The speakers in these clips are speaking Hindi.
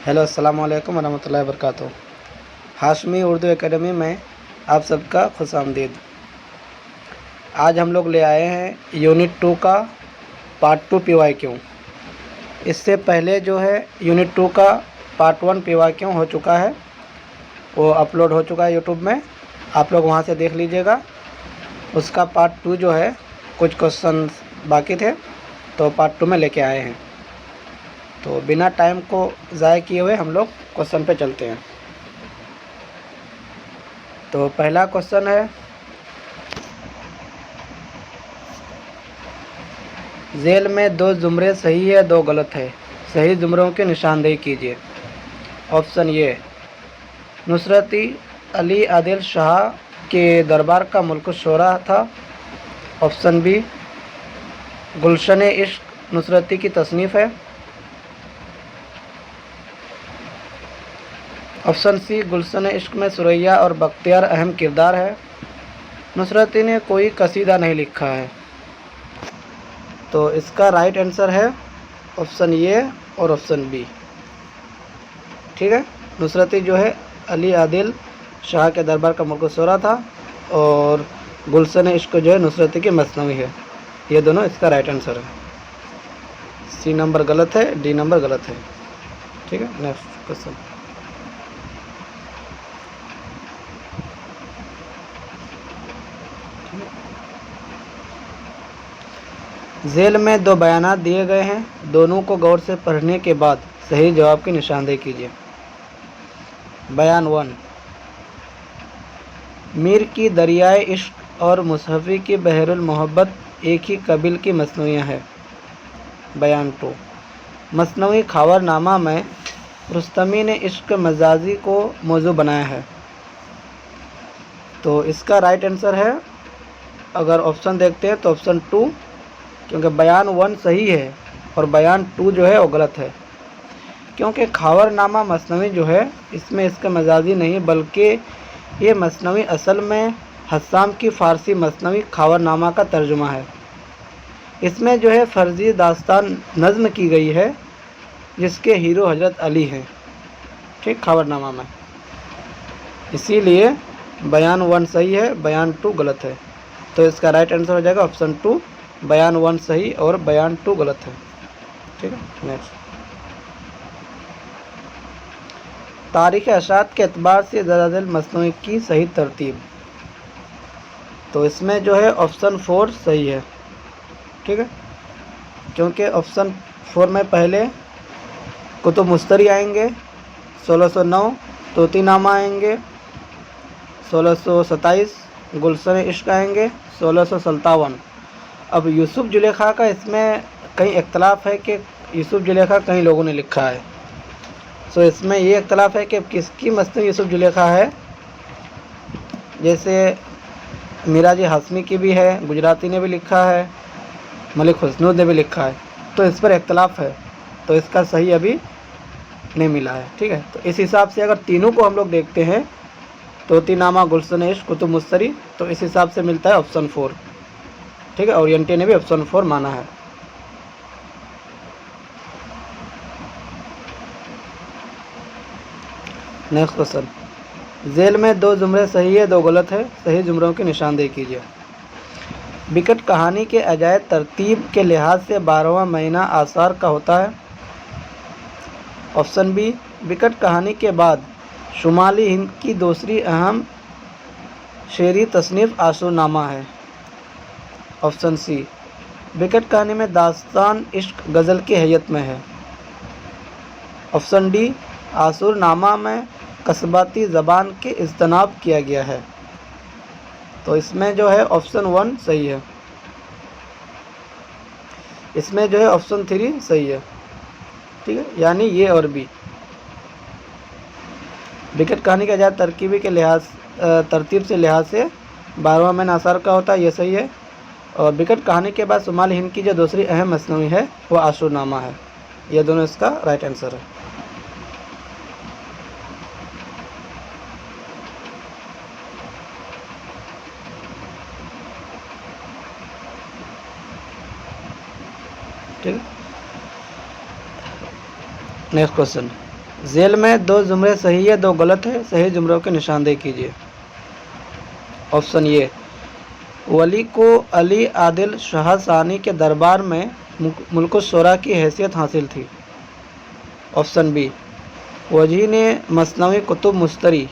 हेलो अस्सलाम वालेकुम वरहमतुल्लाहि वबरकातुहू। हाशमी उर्दू एकेडमी में आप सबका खुशामदीद। आज हम लोग ले आए हैं यूनिट 2 का पार्ट 2 PYQ। इससे पहले जो है यूनिट 2 का पार्ट 1 PYQ हो चुका है, वो अपलोड हो चुका है यूट्यूब में, आप लोग वहाँ से देख लीजिएगा। उसका पार्ट 2 जो है कुछ क्वेश्चन बाकी थे तो पार्ट 2 में लेके आए हैं। तो बिना टाइम को ज़ाय किए हुए हम लोग क्वेश्चन पे चलते हैं। तो पहला क्वेश्चन है, झेल में 2 जुमरे सही है 2 गलत है, सही जुमरों की निशानदेही कीजिए। ऑप्शन ए, नुसरती अली आदिल शाह के दरबार का मुल्क शोरा था। ऑप्शन बी, गुलशन इश्क नुसरती की तसनीफ़ है। ऑप्शन सी, गुलशन इश्क में सुरैया और बख्तियार अहम किरदार है। नुसरती ने कोई कसीदा नहीं लिखा है। तो इसका राइट आंसर है ऑप्शन ए और ऑप्शन बी। ठीक है, नुसरती जो है अली आदिल शाह के दरबार का मुल्क शोरा था और गुलशन इश्क जो है नुसरती की मसनवी है। ये दोनों इसका राइट आंसर है। सी नंबर गलत है, डी नंबर गलत है। ठीक है, नेक्स्ट क्वेश्चन। झेल में 2 बयानात दिए गए हैं, दोनों को गौर से पढ़ने के बाद सही जवाब की निशानदेही कीजिए। बयान 1, मीर की दरियाए इश्क और मुसहफ़ी की बहरुल मोहब्बत एक ही कबील की मसनवियाँ हैं। बयान 2, मसनवी खावरनामा में रुस्तमी ने इश्क मजाजी को मौजू बनाया है। तो इसका राइट आंसर है, अगर ऑप्शन देखते हैं तो ऑप्शन 2, क्योंकि बयान 1 सही है और बयान 2 जो है वो गलत है। क्योंकि खावरनामा मसनवी जो है इसमें इसका मजाजी नहीं बल्कि ये मसनवी असल में हस्साम की फ़ारसी मसनवी खावरनामा का तर्जुमा है। इसमें जो है फ़र्ज़ी दास्तान नज़्म की गई है जिसके हीरो हज़रत अली हैं। ठीक, खावरनामा में, इसीलिए बयान 1 सही है, बयान 2 गलत है। तो इसका राइट आंसर हो जाएगा ऑप्शन 2, बयान 1 सही और बयान 2 गलत है। ठीक है, नेक्स्ट। तारीख़ अशात के एतबार से ज़लाज़िल मसनवी की सही तरतीब। तो इसमें जो है ऑप्शन 4 सही है। ठीक है, क्योंकि ऑप्शन 4 में पहले कुतुब मुस्तरी आएंगे, 1609 तोतीनामा आएंगे, 1627 गुलशन इश्क आएंगे, 1657। अब यूसुफ जुलेखा का इसमें कहीं इख्तलाफ है कि यूसुफ जुलेखा कई लोगों ने लिखा है। सो इसमें ये इख्तलाफ है कि किसकी मसनवी यूसुफ जुलेखा है। जैसे मिराज हाशमी की भी है, गुजराती ने भी लिखा है, मलिक हुस्नुद ने भी लिखा है। तो इस पर इख्तलाफ है, तो इसका सही अभी नहीं मिला है। ठीक है, तो इस हिसाब से अगर तीनों को हम लोग देखते हैं, तोतीनामा, गुलशन इश्क, कुतुब मुस्तरी, तो इस हिसाब से मिलता है ऑप्शन 4। ठीक है, ओरिएंटे ने भी ऑप्शन 4 माना है। नेक्स्ट क्वेश्चन, झेल में 2 जुमरे सही है 2 गलत है, सही जुमरों की निशानदेही कीजिए। बिकट कहानी के अजायब तरतीब के लिहाज से 12वां महीना आसार का होता है। ऑप्शन बी, बिकट कहानी के बाद शुमाली हिंद की दूसरी अहम शेरी तसनीफ़ आशुरनामा है। ऑप्शन सी, बिकट कहानी में दास्तान इश्क गज़ल की हैयत में है। ऑप्शन डी, आशुरनामा में कस्बाती ज़बान के इज्तनाब किया गया है। तो इसमें जो है ऑप्शन 1 सही है, इसमें जो है ऑप्शन 3 सही है। ठीक है, यानी ये और बी। बिकट कहानी के आजाद तरकीबी के लिहाज तरतीब से लिहाज से 12वां महीना आसार का होता है, ये सही है। और बिकट कहानी के बाद शुमाल हिंद की जो दूसरी अहम मसनवी है वो आशुरनामा है। ये दोनों इसका राइट आंसर है। ठीक है, नेक्स्ट क्वेश्चन, जेल में 2 जुमरे सही है 2 गलत है, सही जुमरों की निशानदेही कीजिए। ऑप्शन ए, वली को अली आदिल शाह सानी के दरबार में मुल्क शोरा की हैसियत हासिल थी। ऑप्शन बी, वजी ने मसनवी कुतुब मुस्तरी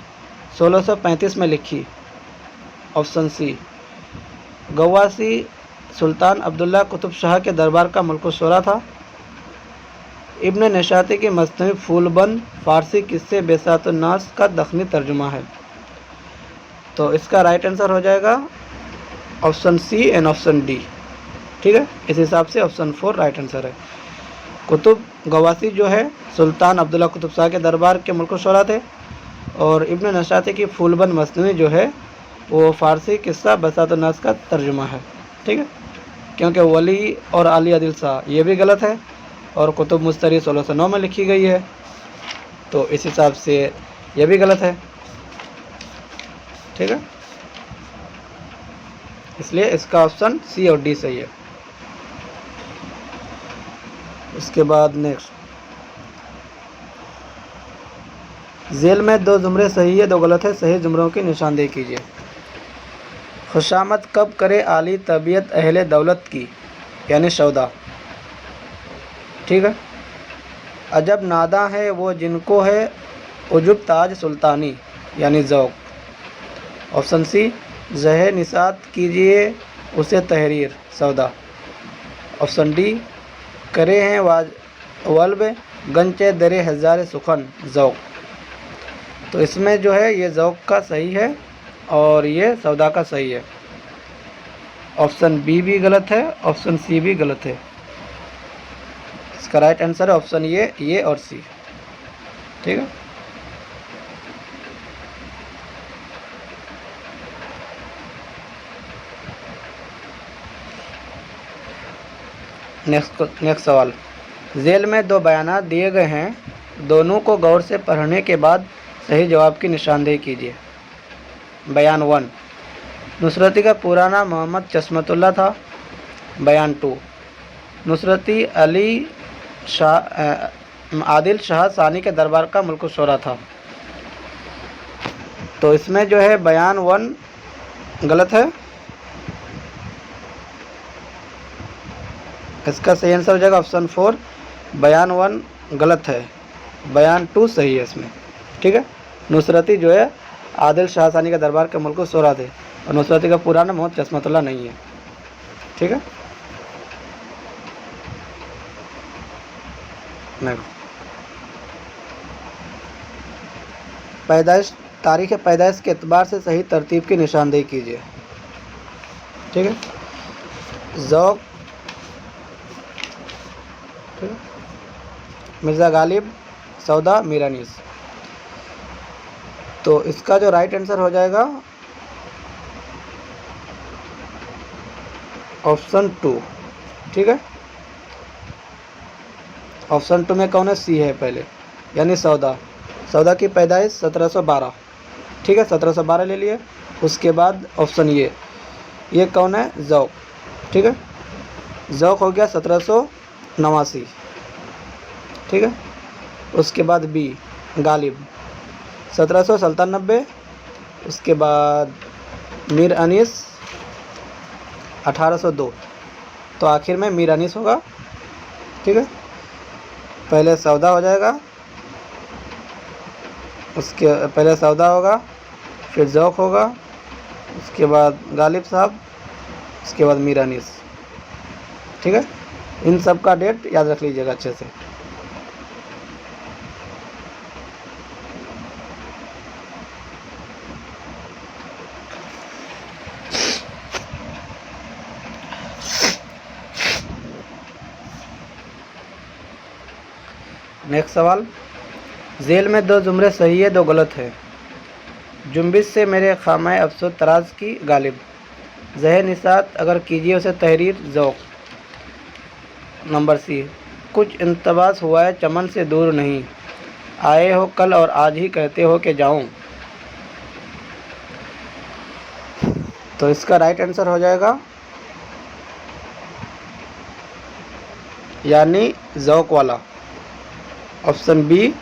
1635 में लिखी। ऑप्शन सी, गवासी सुल्तान अब्दुल्ला कुतुब शाह के दरबार का मुल्क शोरा था। इब्न नशाती की मसनवी फूलबंद फ़ारसी किस्से बेसातुन्नास का दखनी तर्जुमा है। तो इसका राइट आंसर हो जाएगा option C and option D. ठीक है, इस हिसाब से ऑप्शन 4 राइट आंसर है। कुतुब गवासी जो है सुल्तान अब्दुल्ला कुतुब शाह के दरबार के मुल्क शोरा थे, और इब्न नशाती की फूलबंद मसनवी जो है वो फ़ारसी किस्सा बसातुन्नास का तर्जुमा है। ठीक है, क्योंकि वली और अली आदिल शाह ये भी गलत है, और कुतुब मुस्तरी 1609 में लिखी गई है, तो इस हिसाब से ये भी गलत है। ठीक है, इसलिए इसका ऑप्शन सी और डी सही है। उसके बाद नेक्स्ट, जेल में 2 जुमरे सही है 2 गलत है, सही जुमरों की निशानदेही कीजिए। खुशामद कब करे आली तबीयत अहले दौलत की, यानी सौदा। ठीक है, अजब नादा है वो जिनको है उजुब ताज सुल्तानी, यानी ज़ौक़। ऑप्शन सी, ज़हे निसात कीजिए उसे तहरीर, सौदा। ऑप्शन डी, करे हैं वल्ब गंचे दरे हज़ार सुखन, ज़ौक़। तो इसमें जो है ये ज़ौक़ का सही है और ये सौदा का सही है। ऑप्शन बी भी गलत है, ऑप्शन सी भी गलत है। इसका राइट आंसर है ऑप्शन ये और सी। ठीक है, नेक्स्ट सवाल, जेल में 2 बयानात दिए गए हैं, दोनों को गौर से पढ़ने के बाद सही जवाब की निशानदेही कीजिए। बयान 1, नुसरती का पूरा नाम मोहम्मद चश्मतुल्ला था। बयान 2, नुसरती अली आदिल शाह सानी के दरबार का मुल्क शोरा था। तो इसमें जो है बयान 1 गलत है, इसका सही आंसर हो जाएगा ऑप्शन 4, बयान 1 गलत है, बयान 2 सही है इसमें। ठीक है, नुसरती जो है आदिल शाह सानी के दरबार के मुल्क शोरा थे, और नुसरती का पूरा नाम मोहम्मद चश्मतुल्ला नहीं है। ठीक है, पैदाइश, तारीख़ पैदाइश के एतबार से सही तरतीब की निशानदेही कीजिए। ठीक है, ज़ौक़, ठीक है, मिर्ज़ा गालिब, सौदा, मीरानीस। तो इसका जो राइट आंसर हो जाएगा ऑप्शन 2। ठीक है, ऑप्शन 2 में कौन है, सी है पहले, यानी सौदा। सौदा की पैदाइश 1712। ठीक है, 1712 ले लिए। उसके बाद ऑप्शन ये कौन है, ज़ौक़। ठीक है, ज़ौक़ हो गया 1789। ठीक है, उसके बाद बी गालिब 1797। उसके बाद मीर अनीस 1802। तो आखिर में मीर अनीस होगा। ठीक है, पहले सौदा हो जाएगा, उसके पहले सौदा होगा, फिर ज़ौक़ होगा, उसके बाद गालिब साहब, उसके बाद मीर अनीस। ठीक है, इन सब का डेट याद रख लीजिएगा अच्छे से। नेक्स्ट सवाल, जेल में 2 जुमरे सही है 2 गलत है। जुम्बिश से मेरे खामाए अफसोस तराज की, गालिब। ज़हे निसात अगर कीजिए उसे तहरीर, ज़ौक़। नंबर सी, कुछ इंतबास हुआ है चमन से दूर नहीं, आए हो कल और आज ही कहते हो कि जाऊं। तो इसका राइट आंसर हो जाएगा यानी ज़ौक़ वाला, ऑप्शन बी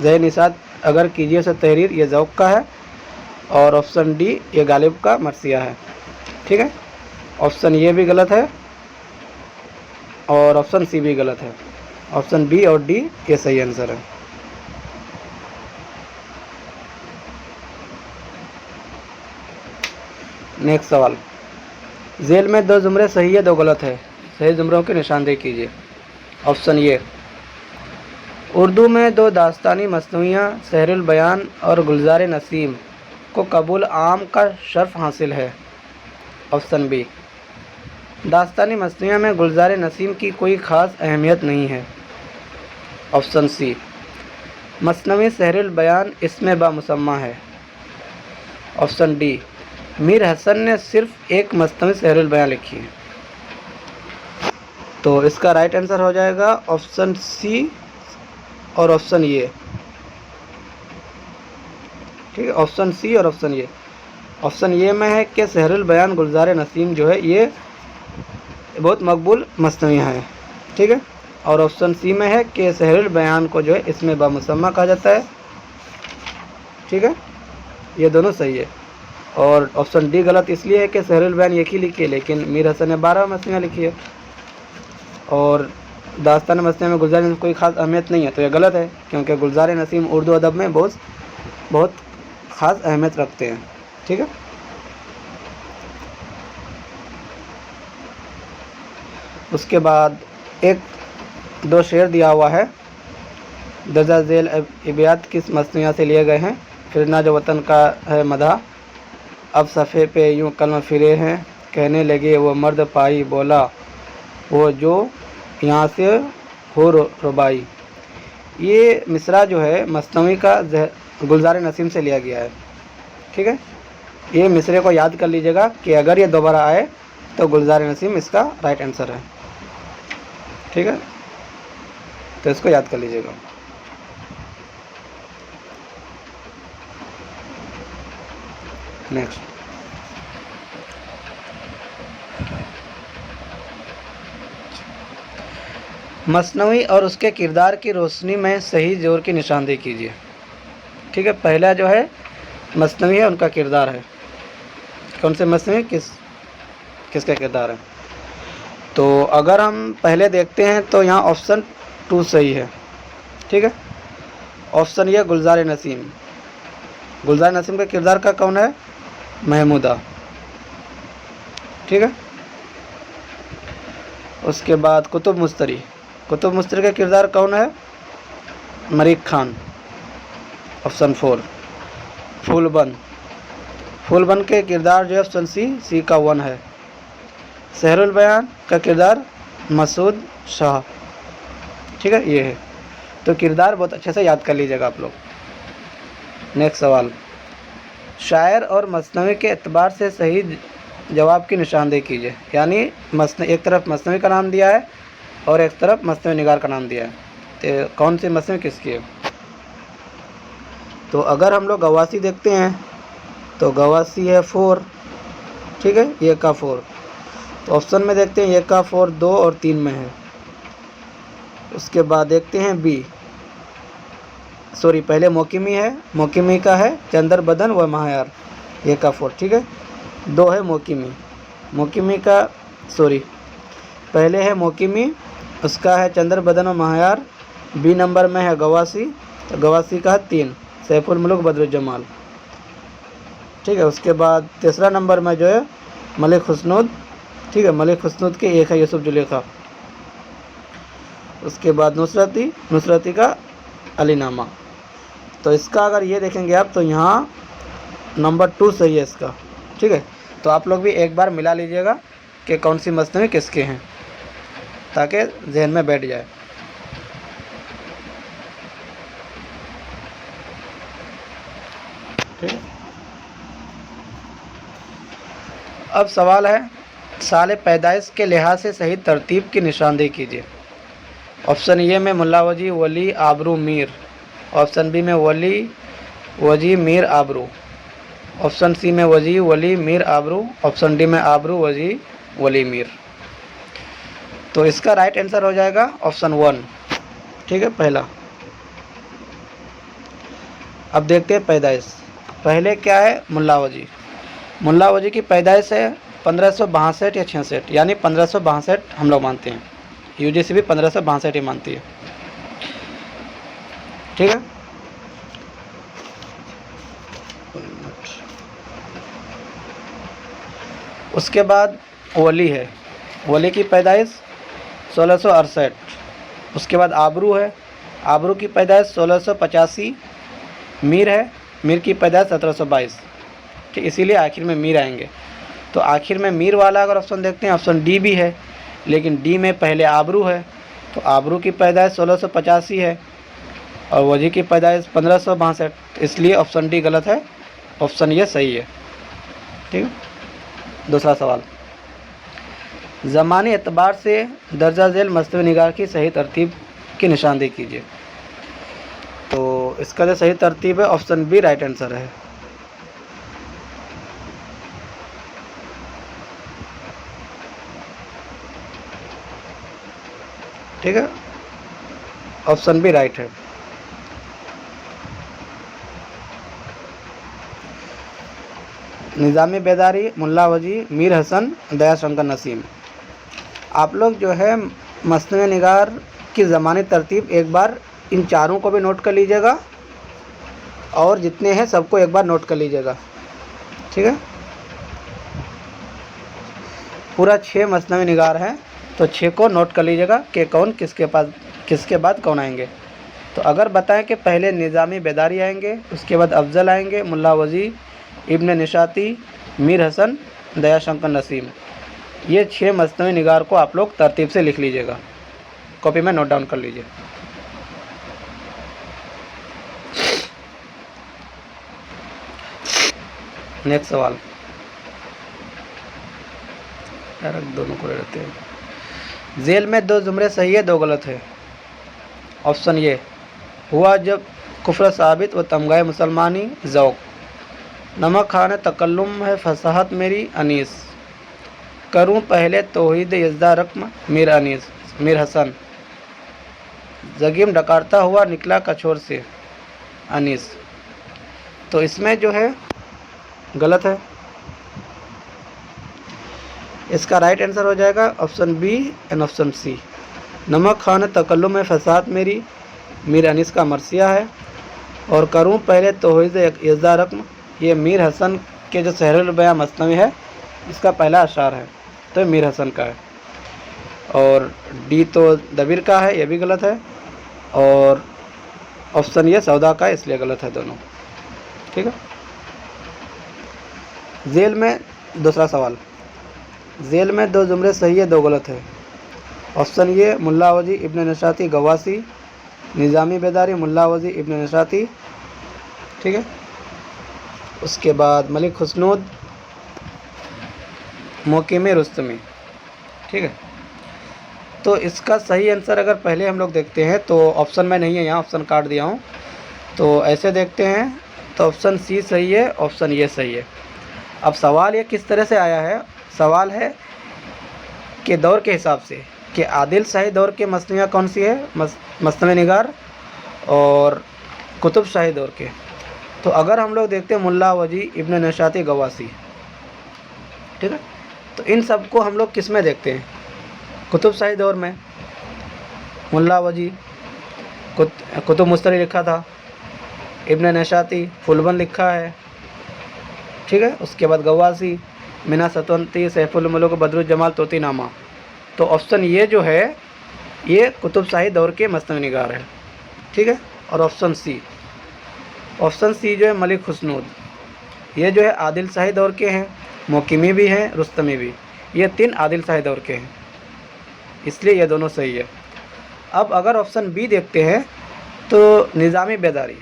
ज़े निशात अगर कीजिए उसे तहरीर, ये ज़ौक़ का है। और ऑप्शन डी ये गालिब का मरसिया है। ठीक है, ऑप्शन ये भी गलत है और ऑप्शन सी भी गलत है। ऑप्शन बी और डी ये सही आंसर है। नेक्स्ट सवाल, जेल में 2 जुमरे सही है 2 गलत है, सही जुमरों की निशानदेही कीजिए। ऑप्शन ये, उर्दू में 2 दास्तानी मसनवियाँ सहरुल बयान और गुलजार नसीम को कबूल आम का शर्फ हासिल है। ऑप्शन बी, दास्तानी मसनवियाँ में गुलजार नसीम की कोई ख़ास अहमियत नहीं है। ऑप्शन सी, मसनवी सहरुल बयान इसमें बामुसम्मा है। ऑप्शन डी, मीर हसन ने सिर्फ एक मसनवी सहरुल बयान लिखी है। तो इसका राइट आंसर हो जाएगा ऑप्शन सी और ऑप्शन ये। ठीक है, ऑप्शन सी और ऑप्शन ये। ऑप्शन ये में है कि सहरुल बयान गुलजार नसीम जो है ये बहुत मकबूल मसनवियाँ हैं। ठीक है, और ऑप्शन सी में है कि सहरुल बयान को जो है इसमें बामुसम्मा कहा जाता है। ठीक है, ये दोनों सही है। और ऑप्शन डी गलत इसलिए है कि सहरुल बयान एक ही लिखी है, लेकिन मीर हसन ने 12 मसनवियाँ लिखी है और दास्तान मसनवियाँ में गुलजार नसीम कोई ख़ास अहमियत नहीं है। तो ये गलत है, क्योंकि गुलजार नसीम उर्दू अदब में बहुत ख़ास अहमियत रखते हैं। ठीक है, उसके बाद 1-2 शेर दिया हुआ है, दर्जा झेल इबियात किस मसनवियाँ से लिए गए हैं। फिरना जो वतन का है मदा, अब सफ़े पे यूँ कलम फिरे हैं, कहने लगे वो मर्द पाई, बोला वो जो यहाँ से हो रुबाई। ये मिसरा जो है मसनवी का गुलजार नसीम से लिया गया है। ठीक है, ये मिसरे को याद कर लीजिएगा कि अगर ये दोबारा आए तो गुलजार नसीम इसका राइट आंसर है। ठीक है, तो इसको याद कर लीजिएगा। नेक्स्ट, मसनवी और उसके किरदार की रोशनी में सही जोर की निशानदेही कीजिए। ठीक है, पहला जो है मसनवी है, उनका किरदार है। कौन से मसनवी, किसका किरदार है। तो अगर हम पहले देखते हैं तो यहाँ ऑप्शन 2 सही है। ठीक है, ऑप्शन ये गुलजार नसीम। गुलजार नसीम का किरदार का कौन है, महमूदा। ठीक है, उसके बाद कुतुब मुस्तरी का किरदार कौन है, मरीक खान। ऑप्शन 4, फूलबन के किरदार जो है ऑप्शन सी का 1 है। सहरुल बयान का किरदार मसूद शाह। ठीक है, ये है। तो किरदार बहुत अच्छे से याद कर लीजिएगा आप लोग। नेक्स्ट सवाल, शायर और मसनवी के एतबार से सही जवाब की निशानदेही कीजिए। यानी एक तरफ मसनवी का नाम दिया है और एक तरफ मसनवी निगार का नाम दिया है, तो कौन सी मसनवी किसकी है। तो अगर हम लोग गवासी देखते हैं तो गवासी है 4। ठीक है, ये का 4। तो ऑप्शन में देखते हैं ये का 4 2 और 3 में है। उसके बाद देखते हैं बी, पहले मोकिमी है, मोकिमी का है चंदर बदन व महायार, ये का 4। ठीक है, 2 है मोकिमी का पहले है मोकिमी, उसका है चंदर बदन व महायार। बी नंबर में है गवासी, तो गवासी का है 3, सैफुल मुल्क बदरुज्जमाल। ठीक है, उसके बाद तीसरा नंबर में जो है मलिक हुस्नुद। ठीक है, मलिक हुस्नुद के 1 है यूसुफ जुलेखा। उसके बाद नुसरती का अलीनामा। तो इसका अगर ये देखेंगे आप तो यहाँ नंबर 2 सही है इसका। ठीक है, तो आप लोग भी एक बार मिला लीजिएगा कि कौन सी मसनवी किसके हैं, ताकि जहन में बैठ जाए। ठीक है, अब सवाल है, साल पैदाइश के लिहाज से सही तरतीब की निशानदेही कीजिए। ऑप्शन ए में मुल्ला वजी वली आबरू मीर। ऑप्शन बी में वली वजी मीर आबरू। ऑप्शन सी में वजी वली मीर आबरू। ऑप्शन डी में आबरू वजी वली मीर। तो इसका राइट आंसर हो जाएगा ऑप्शन 1। ठीक है, पहला। अब देखते हैं पैदाइश। पहले क्या है, मुल्ला वजी। मुल्ला वजी की पैदाइश है 1562 या 66, यानी 1562 हम लोग मानते हैं। यूजीसी भी 1562 ही मानती है, ठीक है। उसके बाद वली है, वली की पैदाइश 1668। उसके बाद आबरू है, आबरू की पैदाइश 1685। मीर है, मीर की पैदाइश 1722, ठीक। इसीलिए आखिर में मीर आएंगे। तो आखिर में मीर वाला अगर ऑप्शन देखते हैं, ऑप्शन डी भी है, लेकिन डी में पहले आबरू है, तो आबरू की पैदाइश 1685 है और वजी की पैदाइश 1562, इसलिए ऑप्शन डी गलत है, ऑप्शन ये सही है, ठीक है। दूसरा सवाल, ज़मानी एतबार से दर्जा झेल मस्तवी निगार की सही तरतीब की निशानदेही कीजिए। तो इसका जो सही तरतीब है ऑप्शन बी राइट आंसर है। ठीक है, ऑप्शन बी राइट है। निज़ामी बेदारी, मुल्ला वजी, मीर हसन, दया शंकर नसीम। आप लोग जो है मसनवी निगार की ज़मानी तरतीब एक बार इन चारों को भी नोट कर लीजिएगा और जितने हैं सबको एक बार नोट कर लीजिएगा, ठीक है। पूरा 6 मसनवी निगार हैं, तो 6 को नोट कर लीजिएगा कि कौन किसके बाद कौन आएंगे। तो अगर बताएं कि पहले निज़ामी बेदारी आएंगे, उसके बाद अफजल आएंगे, मुल्ला वजी, इब्न निशाती, मीर हसन, दया शंकर नसीम, ये 6 मसनवी निगार को आप लोग तरतीब से लिख लीजिएगा, कॉपी में नोट डाउन कर लीजिए। नेक्स्ट सवाल, दोनों को रहते हैं। जेल में 2 जुमरे सही है, 2 गलत है। ऑप्शन ये, हुआ जब कुफ्र साबित व तमगाए मुसलमानी ज़ौक़, नमक खाने तकल्लुम है फसाहत मेरी अनीस, करूं पहले तौहीद यज़दा रकम मीर अनीस, मीर हसन, जगीम डकारता हुआ निकला कछोर से अनीस। तो इसमें जो है गलत है, इसका राइट आंसर हो जाएगा option B and option C. नमक खाने तकल्लुम है फसाहत मेरी, मीर अनीस का मरसिया है, और करूं पहले तौहीद यज़दा रकम, ये मीर हसन के जो सहरुल बयां मसनवी है इसका पहला अशार है, तो मीर हसन का है। और डी तो दबीर का है, ये भी गलत है, और ऑप्शन ये सौदा का है, इसलिए गलत है दोनों, ठीक है। जेल में दूसरा सवाल, जेल में 2 जुमरे सही है, 2 गलत है। ऑप्शन ये, मुल्ला वजी इब्न नशाती गवासी, निज़ामी बेदारी मुल्ला वजी इब्न नशाती, ठीक है। उसके बाद मलिक हुस्नुद, मोकिम रुस्तमी, ठीक है। तो इसका सही आंसर अगर पहले हम लोग देखते हैं तो ऑप्शन में नहीं है, यहाँ ऑप्शन काट दिया हूँ, तो ऐसे देखते हैं तो ऑप्शन सी सही है, ऑप्शन ये सही है। अब सवाल ये किस तरह से आया है, सवाल है कि दौर के हिसाब से कि आदिल शाही दौर के मसनवियाँ कौन सी है, मसनवी निगार, और कुतुब शाही दौर के। तो अगर हम लोग देखते हैं मुल्ला वजी इब्न नशाती गवासी, ठीक है, तो इन सब को हम लोग किस में देखते हैं, कुतुब शाही दौर में। मुल्ला वजी कुतुब मुस्तरी लिखा था, इब्न नशाती फुलबन लिखा है, ठीक है। उसके बाद गवासी मिना सतवंती सैफुल मुल्क बदरुज्जमाल तोती नामा। तो ऑप्शन ये जो है ये कुतुब शाही दौर के मसनवी निगार है, ठीक है। और ऑप्शन सी जो है मलिक हुस्नुद, ये जो है आदिल शाही दौर के हैं, मोकिमी भी हैं, रुस्तमी भी, ये 3 आदिल शाही दौर के हैं, इसलिए ये दोनों सही है। अब अगर ऑप्शन बी देखते हैं तो निज़ामी बेदारी,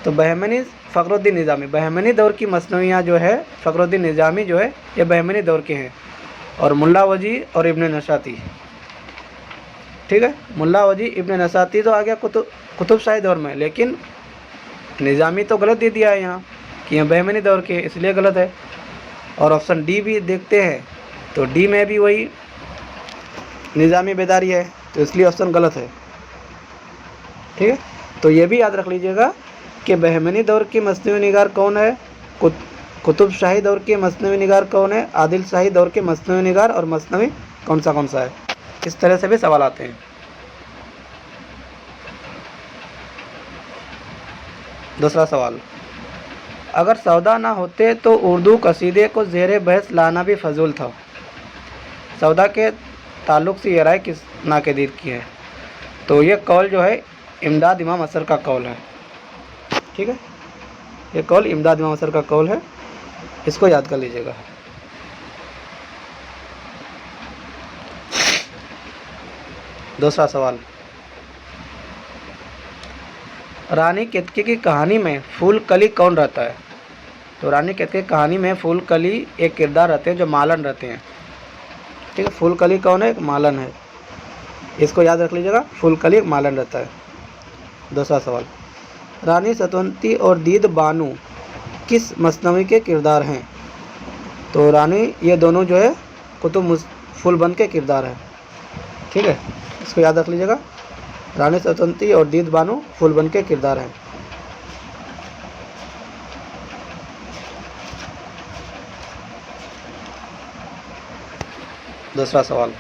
तो बहमनी फ़खरुद्दीन निज़ामी, बहमनी दौर की मसनवियाँ जो है फ़खरुद्दीन निज़ामी जो है ये बहमनी दौर के हैं, और मुल्ला वजी और इब्न नशाती, ठीक है। मुल्ला वजी इब्न नशाती तो आ गया कुतुब शाही दौर में, लेकिन निज़ामी तो गलत दे दिया है यहाँ कि यह बहमनी दौर के, इसलिए गलत है। और ऑप्शन डी भी देखते हैं तो डी में भी वही निज़ामी बेदारी है, तो इसलिए ऑप्शन गलत है, ठीक है। तो ये भी याद रख लीजिएगा कि बहमनी दौर की मसनवी निगार कौन है, कुतुब शाही दौर की मसनवी निगार कौन है, आदिल शाही दौर के मसनवी निगार और मसनवी कौन सा है। इस तरह से भी सवाल आते हैं। दूसरा सवाल, अगर सौदा ना होते तो उर्दू कसीदे को ज़ेरे बहस लाना भी फजूल था। सौदा के ताल्लुक़ से ये राय किस नाक़दीर की है? तो ये कौल जो है इमदाद इमाम असर का कौल है। ठीक है, ये कौल इमदाद इमाम असर का कौल है, इसको याद कर लीजिएगा। दूसरा सवाल, रानी केतकी की कहानी में फूल कली कौन रहता है? तो रानी केतकी की कहानी में फूल कली एक किरदार रहते हैं जो मालन रहते हैं। ठीक है, फूल कली कौन है? एक मालन है, इसको याद रख लीजिएगा, फूल कली एक मालन रहता है। दूसरा सवाल, रानी सतवंती और दीद बानू किस मसनवी के किरदार हैं? तो रानी ये दोनों जो है कुतुब फूलबंद के किरदार हैं। ठीक है, इसको याद रख लीजिएगा, रानी सतवंती और दीद बानू फूलबंद के किरदार हैं। दूसरा सवाल,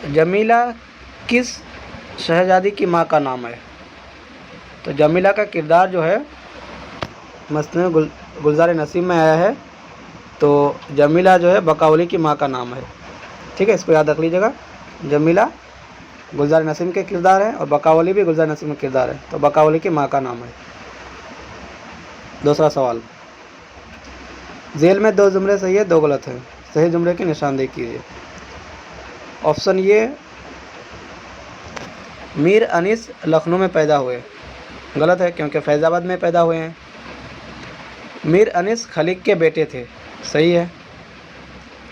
जमीला किस शहजादी की माँ का नाम है? तो जमीला का किरदार जो है मसनवी गुलजार नसीम में आया है, तो जमीला जो है बकावली की माँ का नाम है। ठीक है, इसको याद रख लीजिएगा, जमीला गुलजार नसीम के किरदार है और बकावली भी गुलजार नसीम के किरदार है, तो बकावली की माँ का नाम है। दूसरा सवाल, जेल में 2 जुमले सही है 2 गलत है, सही जुमले की निशानदेही कीजिए। ऑप्शन ये, मीर अनीस लखनऊ में पैदा हुए, गलत है क्योंकि फैज़ाबाद में पैदा हुए हैं। मीर अनीस खलीक के बेटे थे, सही है।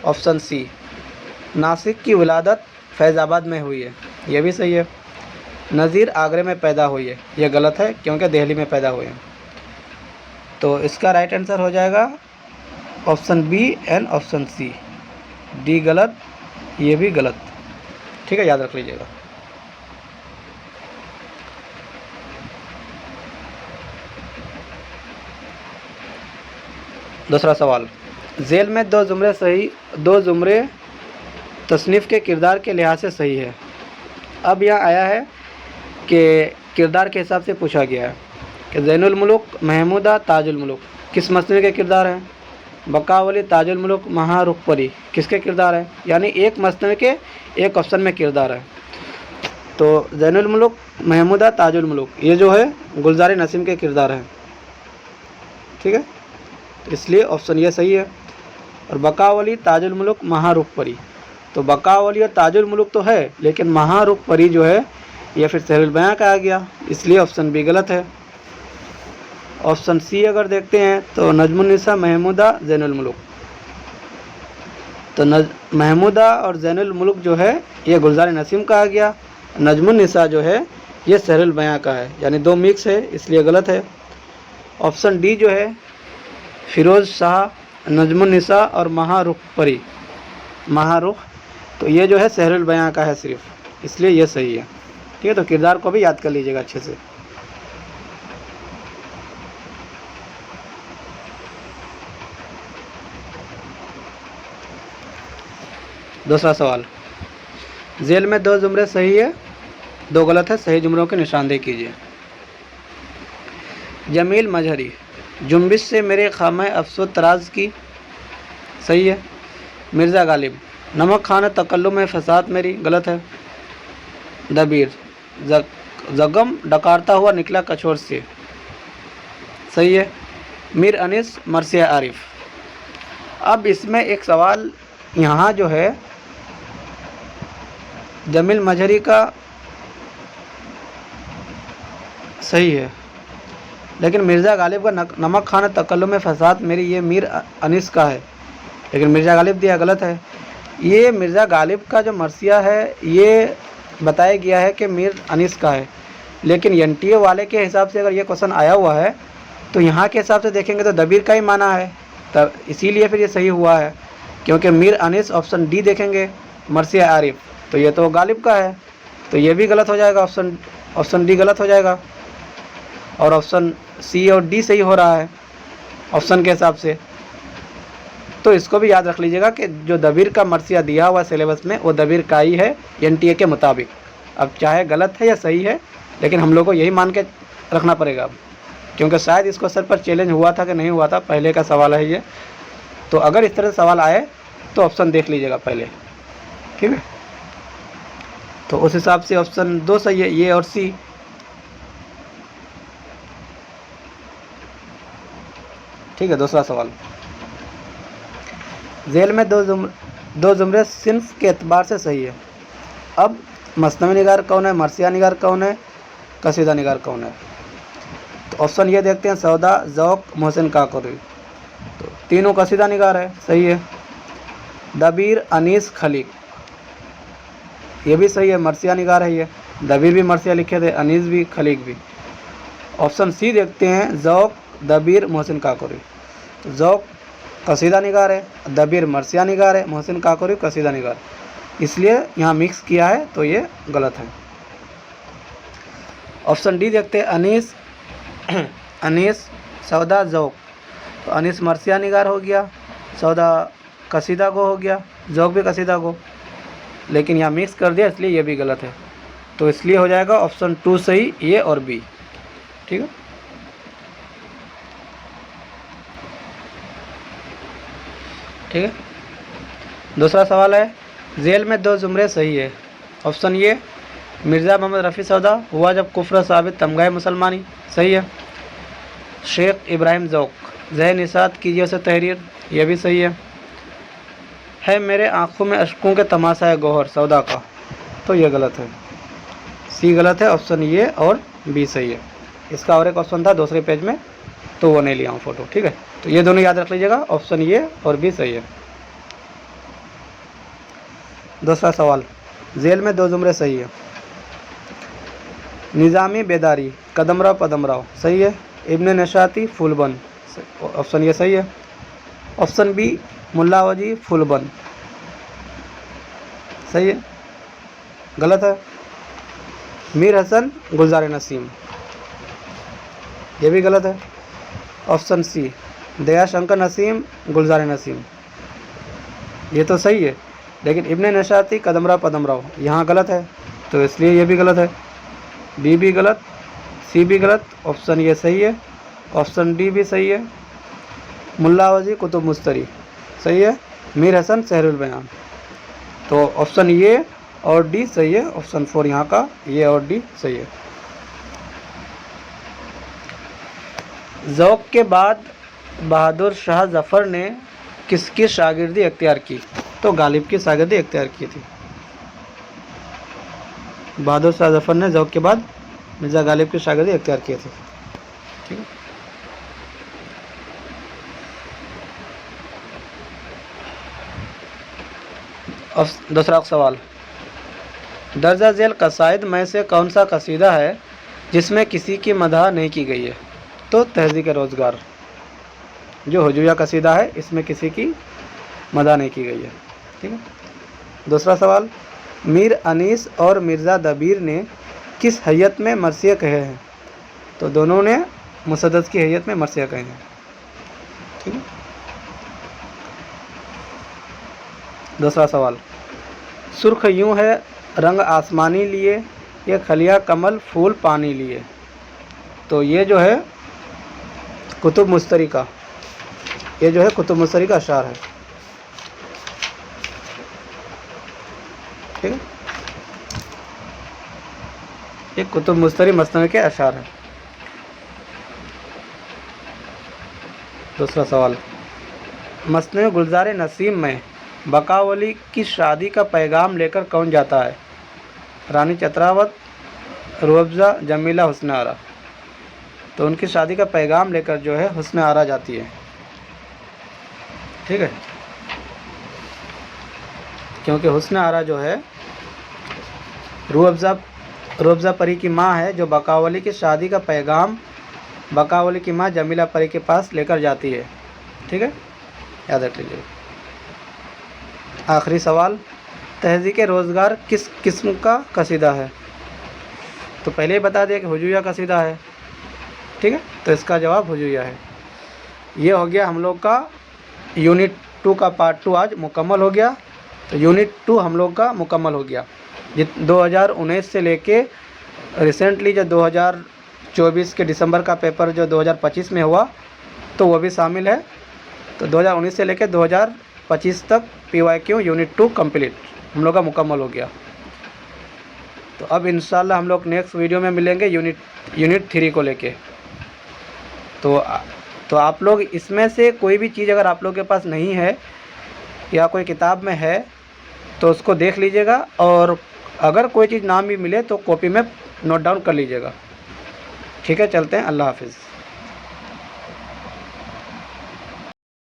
ऑप्शन सी, नासिक की विलादत फैज़ाबाद में हुई है, यह भी सही है। नज़ीर आगरे में पैदा हुई है, यह गलत है क्योंकि दिल्ली में पैदा हुए हैं। तो इसका राइट आंसर हो जाएगा option B and option C. D गलत, ये भी गलत। ठीक है, याद रख लीजिएगा। दूसरा सवाल, जेल में 2 जुमरे सही 2 जुमरे तसनीफ़ के किरदार के लिहाज से सही है। अब यहाँ आया है कि किरदार के हिसाब से पूछा गया है कि ज़ैनुल मुल्क महमूदा ताजुल मुल्क किस मसनवी के किरदार हैं? बकावली ताजुल मुल्क महारुखपरी किसके किरदार हैं? यानी एक मसनवी के एक ऑप्शन में किरदार है। तो ज़ैनुल मुल्क महमूदा ताजुल मुल्क ये जो है गुलजार नसीम के किरदार हैं। ठीक है, तो इसलिए ऑप्शन ये सही है। और बकावली ताजुल मुल्क महारुखपरी, तो बकावली और ताजुल मुल्क तो है, लेकिन महारुखपरी जो है ये फिर सहरुल बयां का आ गया, इसलिए ऑप्शन बी गलत है। ऑप्शन सी अगर देखते हैं तो नजमुन्निसा महमूदा ज़ैनुल मुल्क, तो महमूदा और ज़ैनुल मुल्क जो है ये गुलजार नसीम का आ गया, नजमुन्निसा जो है ये सहरुल बयां का है, यानी 2 मिक्स है, इसलिए गलत है। ऑप्शन डी जो है फिरोज़ शाह नजमुन्निसा और महारुखपरी महारुख, तो ये जो है सहरुल बयां का है सिर्फ, इसलिए ये सही है। ठीक है, तो किरदार को भी याद कर लीजिएगा अच्छे से। दूसरा सवाल, जेल में 2 जुमरे सही है 2 गलत है, सही जुमरों की निशानदेही कीजिए। जमील मजहरी जुम्बिश से मेरे खामे अफसोस तराज की, सही है। मिर्ज़ा गालिब नमक खाना तकल्लुम में फसाद मेरी, गलत है। दबीर जगम डकारता हुआ निकला कछोर से, सही है। मीर अनीस मरसिया आरिफ। अब इसमें एक सवाल यहाँ जो है जमील मजहरी का सही है, लेकिन मिर्ज़ा गालिब का नमक खाना तकल्लुम में फसाद मेरी ये मीर अनीस का है, लेकिन मिर्ज़ा गालिब दिया गलत है। ये मिर्ज़ा गालिब का जो मरसिया है ये बताया गया है कि मीर अनीस का है, लेकिन एनटीए वाले के हिसाब से अगर ये क्वेश्चन आया हुआ है तो यहाँ के हिसाब से देखेंगे तो दबीर का ही माना है, तब इसीलिए फिर ये सही हुआ है, क्योंकि मीर अनीस ऑप्शन डी देखेंगे मरसिया आरिफ, तो ये तो गालिब का है, तो ये भी गलत हो जाएगा ऑप्शन डी गलत हो जाएगा, और ऑप्शन सी और डी सही हो रहा है ऑप्शन के हिसाब से। तो इसको भी याद रख लीजिएगा कि जो दबीर का मर्सिया दिया हुआ सिलेबस में वो दबीर का ही है एनटीए के मुताबिक। अब चाहे गलत है या सही है, लेकिन हम लोग को यही मान के रखना पड़ेगा अब, क्योंकि शायद इस क्वेश्चन पर चैलेंज हुआ था कि नहीं हुआ था, पहले का सवाल है ये। तो अगर इस तरह से सवाल आए तो ऑप्शन देख लीजिएगा पहले, ठीक है। तो उस हिसाब से ऑप्शन 2 सही है, ये और सी। ठीक है, दूसरा सवाल, झेल में दो जुमरे सिन्फ के एतबार से सही है। अब मसनवी निगार कौन है, मर्सिया निगार कौन है, कसीदा निगार कौन है? तो ऑप्शन ये देखते हैं, सौदा, ज़ौक, मोहसिन काकोरी। तो तीनों कसीदा निगार है, सही है। दबीर, अनीस, खलीक, ये भी सही है, मर्सिया निगार है ये। दबीर भी मर्सिया लिखे थे, अनीस भी, खलीक भी। ऑप्शन सी देखते हैं, ज़ौक, दबीर, मोहसिन काकोरी। तो ज़ौक कसीदा निगार है, दबीर मर्सिया निगार है, मोहसिन काकोरी कसीदा निगार, इसलिए यहाँ मिक्स किया है, तो ये गलत है। ऑप्शन डी देखते हैं, अनीस अनीस, सौदा, ज़ौक। तो अनीस मर्सिया निगार हो गया, सौदा कसीदा गो हो गया, ज़ौक भी कसीदा गो, लेकिन यहाँ मिक्स कर दिया, इसलिए ये भी गलत है। तो इसलिए हो जाएगा ऑप्शन 2 सही, ए और बी। ठीक है, ठीक है। दूसरा सवाल है, झेल में 2 जुमरे सही है। ऑप्शन ए, मिर्ज़ा मोहम्मद रफ़ी सौदा हुआ जब कुफ्र साबित तमगाए मुसलमानी, सही है। शेख इब्राहिम ज़ौक, ज़ह निसात कीजिए उसे तहरीर, यह भी सही है मेरे आँखों में अशकों के तमाशा है गौहर, सौदा का, तो यह गलत है, सी गलत है। ऑप्शन ए और बी सही है। इसका और एक ऑप्शन था दूसरे पेज में, तो वो नहीं लिया हूँ फ़ोटो, ठीक है। तो ये दोनों याद रख लीजिएगा, ऑप्शन ए और बी सही है। दूसरा सवाल, झेल में 2 जुमरे सही है। निज़ामी बेदारी, कदमराव पदमराव, सही है। इब्न नशाती, फूलबन, ऑप्शन ये सही है। ऑप्शन बी, मुल्ला वजी, फूलबन, सही है, गलत है। मीर हसन, गुलजार नसीम, ये भी गलत है। ऑप्शन सी, दयाशंकर नसीम, गुलजार नसीम, ये तो सही है, लेकिन इब्न नशाती, कदमराव पदमराव, यहाँ गलत है, तो इसलिए ये भी गलत है। बी भी गलत, सी भी गलत, ऑप्शन ये सही है, ऑप्शन डी भी सही है। मुल्ला वजी, कुतुब मुस्तरी, सही है। मीर हसन, सहरुल बयान, तो ऑप्शन ये और डी सही है। ऑप्शन 4 यहाँ का ये और डी सही है। ज़ौक़ के बाद बहादुर शाह जफ़र ने किसकी शागिर्दी इख्तियार की? तो गालिब की शागिर्दी इख्तियार की थी। बहादुर शाह जफ़र ने ज़ौक़ के बाद मिर्ज़ा गालिब की शागिर्दी इख्तियार की थी। ठीक है, और दूसरा सवाल, दर्जा झेल कसाइद में से कौन सा कसीदा है जिसमें किसी की मदह नहीं की गई है? तो तहज़ीक रोज़गार, जो हुजूया कसीदा है, इसमें किसी की मदह नहीं की गई है। ठीक है, दूसरा सवाल, मीर अनीस और मिर्ज़ा दबीर ने किस हैयत में मरसिया कहे हैं? तो दोनों ने मुसद्दस की हैयत में मरसिया कहे हैं। ठीक है, दूसरा सवाल, सुर्ख यूँ है रंग आसमानी लिए, ये खलिया कमल फूल पानी लिए। तो ये जो है कुतुब मुस्तरी का, ये जो है कुतुब मुस्तरी का अशार है। ठीक है, ये कुतुब मुस्तरी मसनवी के अशार है। दूसरा सवाल, मसनवी गुलजार नसीम में बकावली की शादी का पैगाम लेकर कौन जाता है? रानी चतरावत, रूअफ़ज़ा, जमीला, हुस्न आरा। तो उनकी शादी का पैगाम लेकर जो है हुस्न आरा जाती है। ठीक है, क्योंकि हुस्न आरा जो है रूअफ़ज़ा परी की माँ है, जो बकावली की शादी का पैगाम बकावली की माँ जमीला परी के पास लेकर जाती है। ठीक है, याद रख लीजिए। आखिरी सवाल, तहज़ीक रोज़गार किस किस्म का कसीदा है? तो पहले ही बता दिया कि हुजूया कसीदा है, ठीक है। तो इसका जवाब हुजूया है। ये हो गया हम लोग का यूनिट 2 का पार्ट 2 आज मुकम्मल हो गया। तो यूनिट 2 हम लोग का मुकम्मल हो गया। 2019 से लेके रिसेंटली जो 2024 के दिसंबर का पेपर जो 2025 में हुआ तो वो भी शामिल है। तो 2019 से लेके 2025 तक PYQ यूनिट 2 कंप्लीट हम लोग का मुकम्मल हो गया। तो अब इंशाल्लाह हम लोग नेक्स्ट वीडियो में मिलेंगे यूनिट 3 को लेके। तो आप लोग इसमें से कोई भी चीज़ अगर आप लोग के पास नहीं है या कोई किताब में है तो उसको देख लीजिएगा, और अगर कोई चीज़ ना भी मिले तो कॉपी में नोट डाउन कर लीजिएगा। ठीक है, चलते हैं, अल्लाह हाफिज़।